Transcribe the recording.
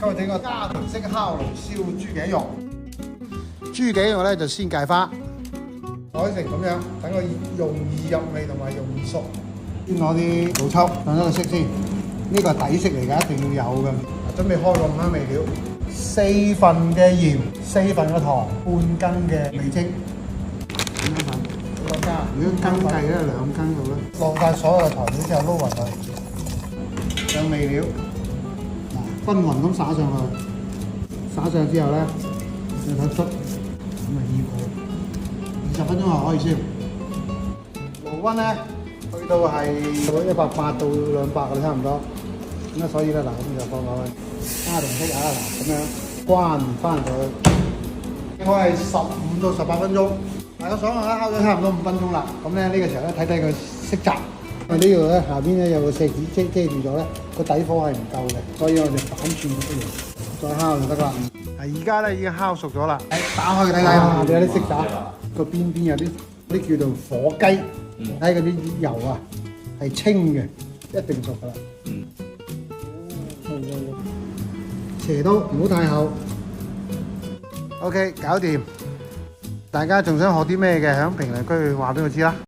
今日整個家庭式烤爐燒豬頸肉。豬頸肉咧就先戒花，改成咁樣，等佢容易入味同埋容易熟。先攞啲老抽上咗個色先，呢個係底色嚟㗎，一定要有嘅。準備開個5味料，4份嘅鹽，4份嘅糖，半羹嘅味精。如果羹計咧2羹到啦，落晒所有嘅材料之後撈勻佢，上味料，均勻咁灑上去，灑上之後咧，你睇捽，咁啊醃佢，20分鐘後可以燒。爐溫咧去到係180到200嘅差唔多，咁啊所以咧嗱咁就放落去，家庭式啊嗱咁樣關翻佢，應該係15到18分鐘。大家爽啦，烤咗差唔多5分鐘啦。咁咧呢個時候咧睇睇佢色澤，因為呢度咧下邊咧有個錫紙遮住咗咧，個底火係唔夠嘅，所以我哋反轉咗一樣，再烤就得啦。而家咧已經烤熟咗啦，打開佢睇睇，你有啲色澤，個邊邊有啲叫做火雞，睇嗰啲油啊係清嘅，一定熟噶啦。斜刀唔好太厚。OK， 搞掂。大家仲想學啲咩嘅？喺評論區話俾我知啦。